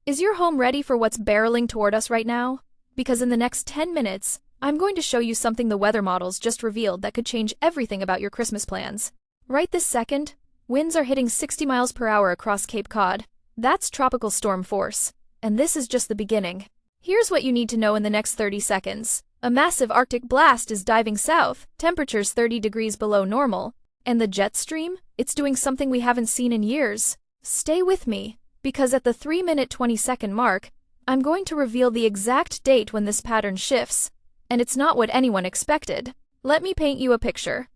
Is your home ready for what's barreling toward us right now? Because in the next 10 minutes, I'm going to show you something the weather models just revealed that could change everything about your Christmas plans. Right this second, winds are hitting 60 miles per hour across Cape Cod. That's tropical storm force. And this is just the beginning. Here's what you need to know in the next 30 seconds. A massive Arctic blast is diving south, temperatures 30 degrees below normal. And the jet stream? It's doing something we haven't seen in years. Stay with me, because at the 3-minute 20-second mark, I'm going to reveal the exact date when this pattern shifts. And it's not what anyone expected. Let me paint you a picture.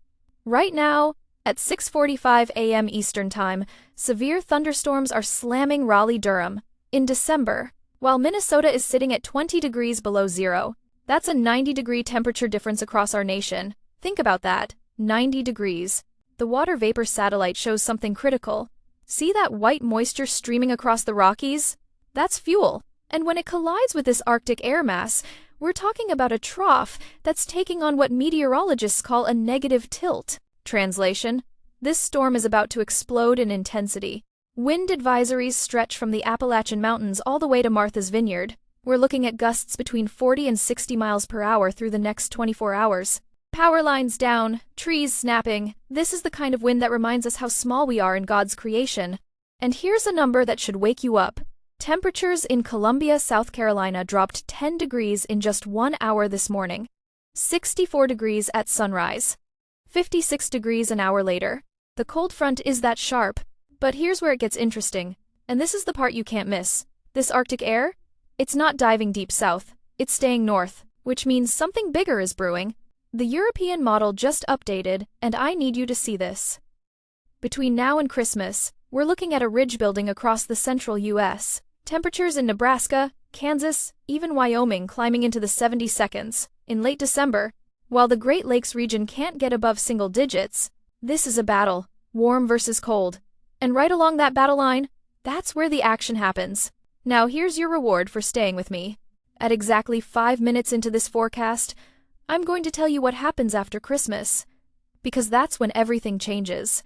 Right now, at 6:45 a.m. Eastern Time, severe thunderstorms are slamming Raleigh-Durham. In December, while Minnesota is sitting at 20 degrees below zero, that's a 90-degree temperature difference across our nation. Think about that, 90 degrees. The water vapor satellite shows something critical. See that white moisture streaming across the Rockies? That's fuel. And when it collides with this Arctic air mass, we're talking about a trough that's taking on what meteorologists call a negative tilt. Translation: this storm is about to explode in intensity. Wind advisories stretch from the Appalachian Mountains all the way to Martha's Vineyard. We're looking at gusts between 40 and 60 miles per hour through the next 24 hours. Power lines down, trees snapping. This is the kind of wind that reminds us how small we are in God's creation. And here's a number that should wake you up. Temperatures in Columbia, South Carolina dropped 10 degrees in just 1 hour this morning. 64 degrees at sunrise. 56 degrees an hour later. The cold front is that sharp. But here's where it gets interesting. And this is the part you can't miss. This Arctic air? It's not diving deep south. It's staying north, which means something bigger is brewing. The European model just updated, and I need you to see this. Between now and Christmas, we're looking at a ridge building across the central U.S. Temperatures in Nebraska, Kansas, even Wyoming climbing into the 70s. In late December, while the Great Lakes region can't get above single digits, this is a battle, warm versus cold. And right along that battle line, that's where the action happens. Now here's your reward for staying with me. At exactly 5 minutes into this forecast, I'm going to tell you what happens after Christmas. Because that's when everything changes.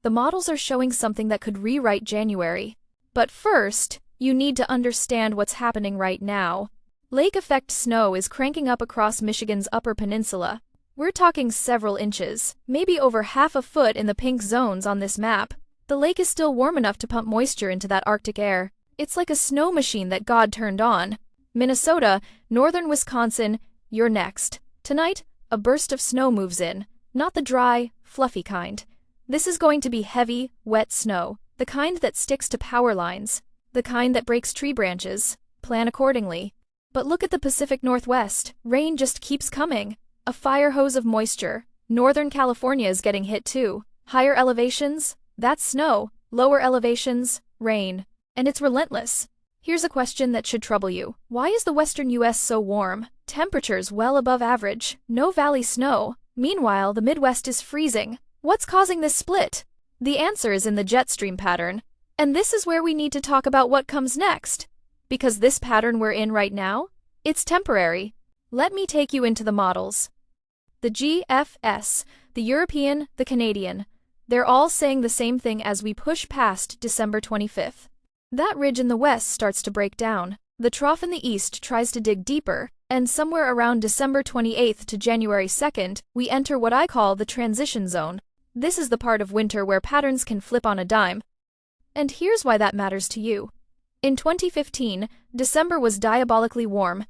The models are showing something that could rewrite January. But first, you need to understand what's happening right now. Lake effect snow is cranking up across Michigan's Upper Peninsula. We're talking several inches, maybe over half a foot in the pink zones on this map. The lake is still warm enough to pump moisture into that Arctic air. It's like a snow machine that God turned on. Minnesota, northern Wisconsin, you're next. Tonight, a burst of snow moves in. Not the dry, fluffy kind. This is going to be heavy, wet snow. The kind that sticks to power lines. The kind that breaks tree branches. Plan accordingly. But look at the Pacific Northwest. Rain just keeps coming. A fire hose of moisture. Northern California is getting hit too. Higher elevations? That's snow. Lower elevations? Rain. And it's relentless. Here's a question that should trouble you. Why is the western U.S. so warm? Temperatures well above average. No valley snow. Meanwhile, the Midwest is freezing. What's causing this split? The answer is in the jet stream pattern. And this is where we need to talk about what comes next. Because this pattern we're in right now, it's temporary. Let me take you into the models. The GFS, the European, the Canadian, they're all saying the same thing as we push past December 25th. That ridge in the west starts to break down. The trough in the east tries to dig deeper, and somewhere around December 28th to January 2nd, we enter what I call the transition zone. This is the part of winter where patterns can flip on a dime. And here's why that matters to you. In 2015, December was diabolically warm.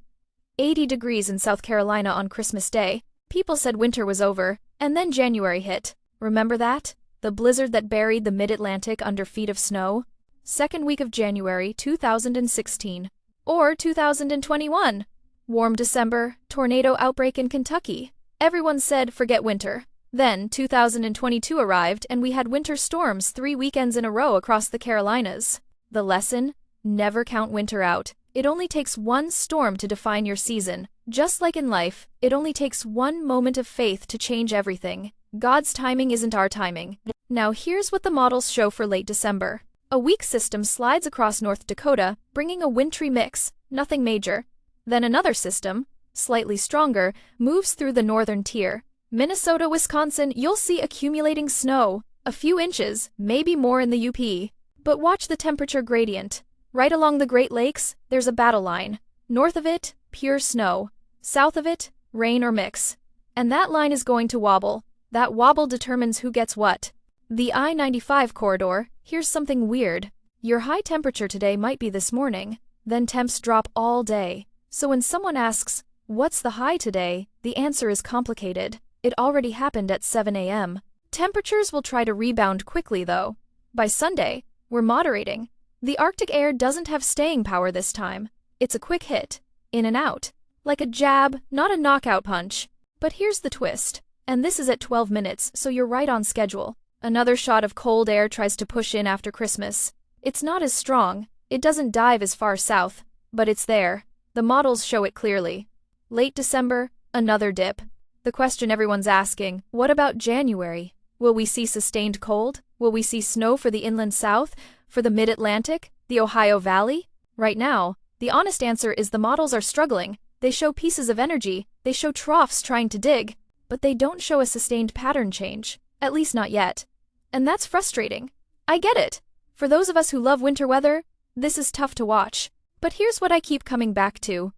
80 degrees in South Carolina on Christmas Day. People said winter was over, and then January hit. Remember that? The blizzard that buried the mid-Atlantic under feet of snow? Second week of January 2016. Or 2021. Warm December, tornado outbreak in Kentucky. Everyone said, forget winter. Then 2022 arrived and we had winter storms 3 weekends in a row across the Carolinas. The lesson? Never count winter out. It only takes one storm to define your season. Just like in life, it only takes one moment of faith to change everything. God's timing isn't our timing. Now here's what the models show for late December. A weak system slides across North Dakota, bringing a wintry mix, nothing major. Then another system, slightly stronger, moves through the northern tier. Minnesota, Wisconsin, you'll see accumulating snow. A few inches, maybe more in the UP. But watch the temperature gradient. Right along the Great Lakes, there's a battle line. North of it, pure snow. South of it, rain or mix. And that line is going to wobble. That wobble determines who gets what. The I-95 corridor, here's something weird. Your high temperature today might be this morning, then temps drop all day. So when someone asks, what's the high today, the answer is complicated. It already happened at 7 a.m. Temperatures will try to rebound quickly though. By Sunday, we're moderating. The Arctic air doesn't have staying power this time. It's a quick hit, in and out. Like a jab, not a knockout punch. But here's the twist. And this is at 12 minutes, so you're right on schedule. Another shot of cold air tries to push in after Christmas. It's not as strong, it doesn't dive as far south, but it's there. The models show it clearly. Late December, another dip. The question everyone's asking, what about January? Will we see sustained cold? Will we see snow for the inland south, for the mid-Atlantic, the Ohio Valley? Right now, the honest answer is the models are struggling. They show pieces of energy, they show troughs trying to dig, but they don't show a sustained pattern change, at least not yet. And that's frustrating. I get it. For those of us who love winter weather, this is tough to watch. But here's what I keep coming back to.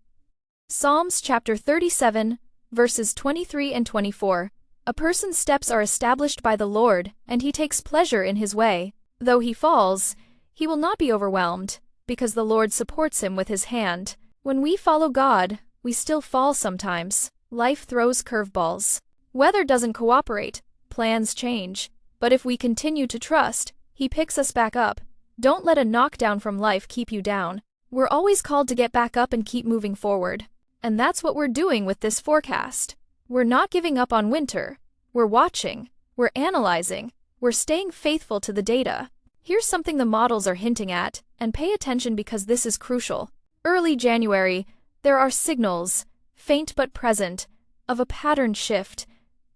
Psalms chapter 37, verses 23 and 24. A person's steps are established by the Lord, and he takes pleasure in his way. Though he falls, he will not be overwhelmed, because the Lord supports him with his hand. When we follow God, we still fall sometimes. Life throws curveballs. Weather doesn't cooperate. Plans change. But if we continue to trust, he picks us back up. Don't let a knockdown from life keep you down. We're always called to get back up and keep moving forward. And that's what we're doing with this forecast. We're not giving up on winter. We're watching. We're analyzing. We're staying faithful to the data. Here's something the models are hinting at, and pay attention because this is crucial. Early January, there are signals, faint but present, of a pattern shift.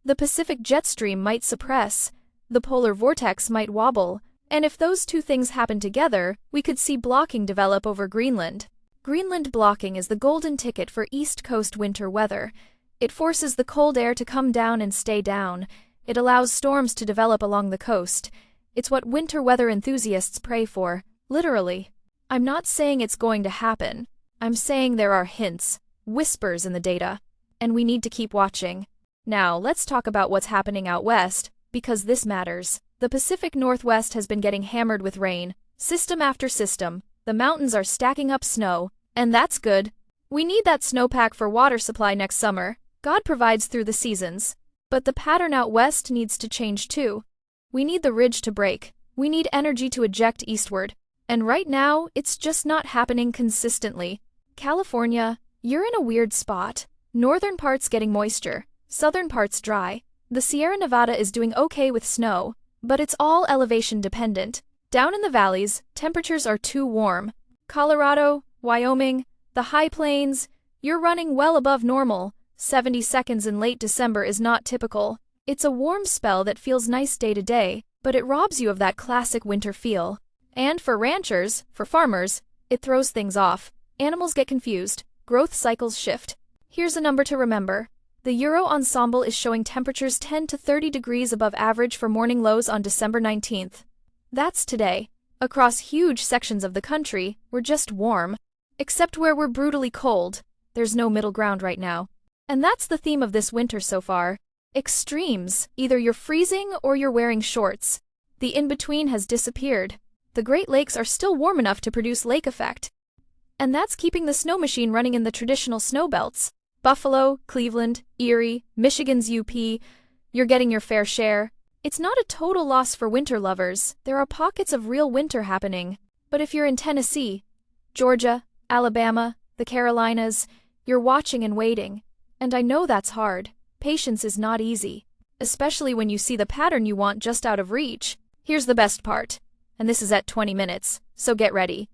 The Pacific jet stream might suppress. The polar vortex might wobble. And if those two things happen together, we could see blocking develop over Greenland. Greenland blocking is the golden ticket for East Coast winter weather. It forces the cold air to come down and stay down. It allows storms to develop along the coast. It's what winter weather enthusiasts pray for, literally. I'm not saying it's going to happen. I'm saying there are hints, whispers in the data, and we need to keep watching. Now, let's talk about what's happening out west, because this matters. The Pacific Northwest has been getting hammered with rain, system after system. The mountains are stacking up snow, and that's good. We need that snowpack for water supply next summer. God provides through the seasons. But the pattern out west needs to change too. We need the ridge to break. We need energy to eject eastward. And right now, it's just not happening consistently. California, you're in a weird spot. Northern parts getting moisture, southern parts dry. The Sierra Nevada is doing okay with snow, but it's all elevation dependent. Down in the valleys, temperatures are too warm. Colorado, Wyoming, the high plains, you're running well above normal. 70 seconds in late December is not typical. It's a warm spell that feels nice day to day, but it robs you of that classic winter feel. And for ranchers, for farmers, it throws things off. Animals get confused. Growth cycles shift. Here's a number to remember. The Euro ensemble is showing temperatures 10 to 30 degrees above average for morning lows on December 19th. That's today. Across huge sections of the country, we're just warm. Except where we're brutally cold. There's no middle ground right now. And that's the theme of this winter so far. Extremes. Either you're freezing or you're wearing shorts. The in-between has disappeared. The Great Lakes are still warm enough to produce lake effect. And that's keeping the snow machine running in the traditional snow belts. Buffalo, Cleveland, Erie, Michigan's UP, you're getting your fair share. It's not a total loss for winter lovers. There are pockets of real winter happening. But if you're in Tennessee, Georgia, Alabama, the Carolinas, you're watching and waiting. And I know that's hard. Patience is not easy, especially when you see the pattern you want just out of reach. Here's the best part. And this is at 20 minutes, so get ready.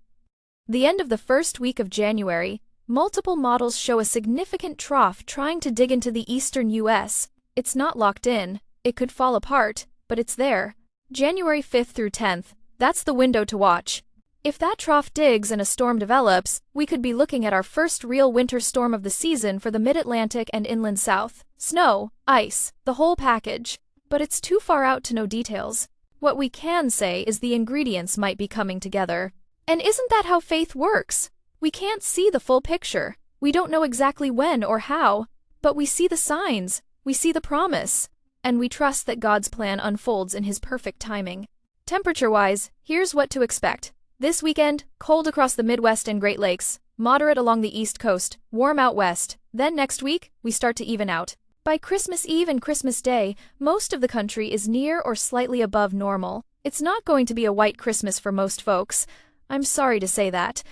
The end of the first week of January, multiple models show a significant trough trying to dig into the eastern U.S. It's not locked in. It could fall apart, but it's there. January 5th through 10th, that's the window to watch. If that trough digs and a storm develops, we could be looking at our first real winter storm of the season for the mid-Atlantic and inland south. Snow, ice, the whole package. But it's too far out to know details. What we can say is the ingredients might be coming together. And isn't that how faith works? We can't see the full picture. We don't know exactly when or how, but we see the signs, we see the promise, and we trust that God's plan unfolds in His perfect timing. Temperature-wise, here's what to expect. This weekend, cold across the Midwest and Great Lakes, moderate along the East Coast, warm out west. Then next week, we start to even out. By Christmas Eve and Christmas Day, most of the country is near or slightly above normal. It's not going to be a white Christmas for most folks. I'm sorry to say that,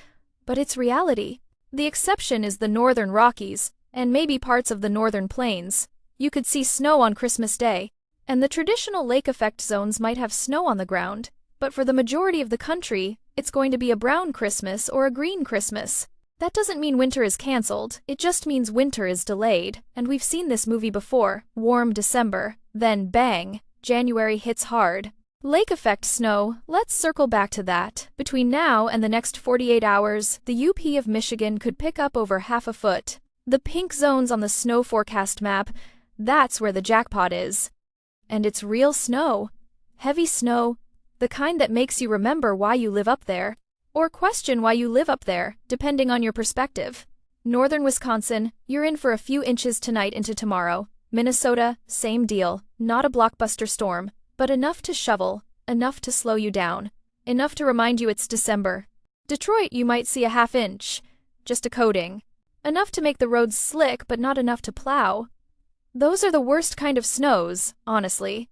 but it's reality. The exception is the northern Rockies, and maybe parts of the northern plains. You could see snow on Christmas Day, and the traditional lake effect zones might have snow on the ground, but for the majority of the country, it's going to be a brown Christmas or a green Christmas. That doesn't mean winter is canceled, it just means winter is delayed, and we've seen this movie before. Warm December, then bang, January hits hard. Lake effect snow, let's circle back to that. Between now and the next 48 hours, the UP of Michigan could pick up over half a foot. The pink zones on the snow forecast map, that's where the jackpot is. And it's real snow. Heavy snow, the kind that makes you remember why you live up there, or question why you live up there, depending on your perspective. Northern Wisconsin, you're in for a few inches tonight into tomorrow. Minnesota, same deal, not a blockbuster storm, but enough to shovel, enough to slow you down, enough to remind you it's December. Detroit, you might see a half inch, just a coating. Enough to make the roads slick, but not enough to plow. Those are the worst kind of snows, honestly.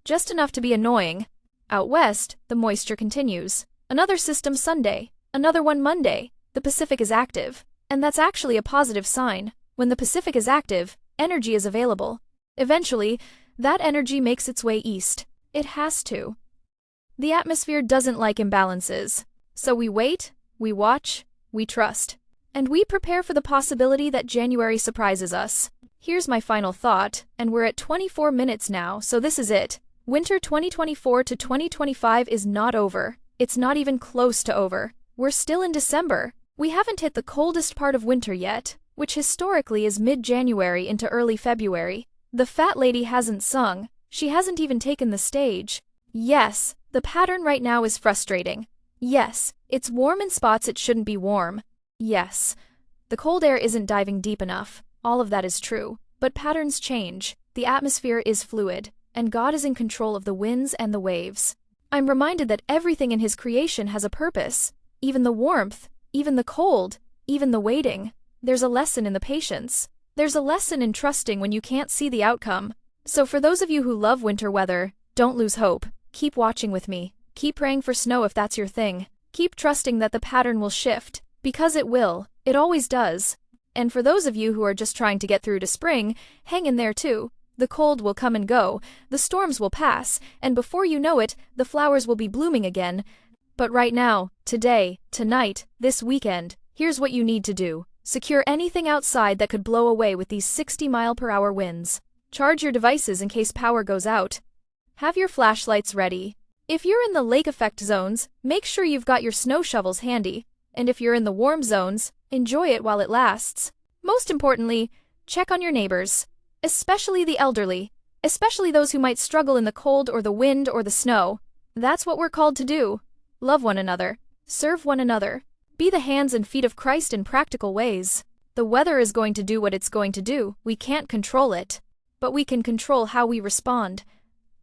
Just enough to be annoying. Out west, the moisture continues. Another system Sunday, another one Monday. The Pacific is active, and that's actually a positive sign. When the Pacific is active, energy is available. Eventually, that energy makes its way east. It has to. The atmosphere doesn't like imbalances. So we wait, we watch, we trust. And we prepare for the possibility that January surprises us. Here's my final thought, and we're at 24 minutes now, so this is it. Winter 2024 to 2025 is not over. It's not even close to over. We're still in December. We haven't hit the coldest part of winter yet, which historically is mid-January into early February. The fat lady hasn't sung. She hasn't even taken the stage. Yes, the pattern right now is frustrating. Yes, it's warm in spots it shouldn't be warm. Yes, the cold air isn't diving deep enough. All of that is true. But patterns change. The atmosphere is fluid, and God is in control of the winds and the waves. I'm reminded that everything in His creation has a purpose. Even the warmth, even the cold, even the waiting. There's a lesson in the patience. There's a lesson in trusting when you can't see the outcome. So for those of you who love winter weather, don't lose hope. Keep watching with me. Keep praying for snow if that's your thing. Keep trusting that the pattern will shift, because it will. It always does. And for those of you who are just trying to get through to spring, hang in there too. The cold will come and go, the storms will pass, and before you know it, the flowers will be blooming again. But right now, today, tonight, this weekend, here's what you need to do. Secure anything outside that could blow away with these 60-mile-per-hour winds. Charge your devices in case power goes out. Have your flashlights ready. If you're in the lake effect zones, make sure you've got your snow shovels handy. And if you're in the warm zones, enjoy it while it lasts. Most importantly, check on your neighbors. Especially the elderly. Especially those who might struggle in the cold or the wind or the snow. That's what we're called to do. Love one another. Serve one another. Be the hands and feet of Christ in practical ways. The weather is going to do what it's going to do. We can't control it. But we can control how we respond,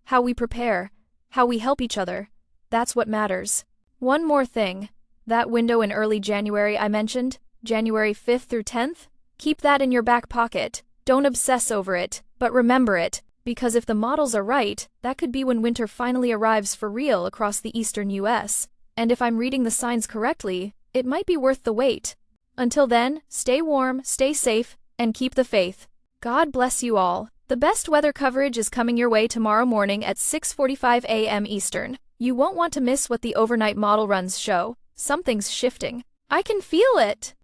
how we prepare, how we help each other. That's what matters. One more thing. That window in early January I mentioned, January 5th through 10th, keep that in your back pocket. Don't obsess over it, but remember it, because if the models are right, that could be when winter finally arrives for real across the eastern US. And if I'm reading the signs correctly, it might be worth the wait. Until then, stay warm, stay safe, and keep the faith. God bless you all. The best weather coverage is coming your way tomorrow morning at 6:45 a.m. Eastern. You won't want to miss what the overnight model runs show. Something's shifting. I can feel it.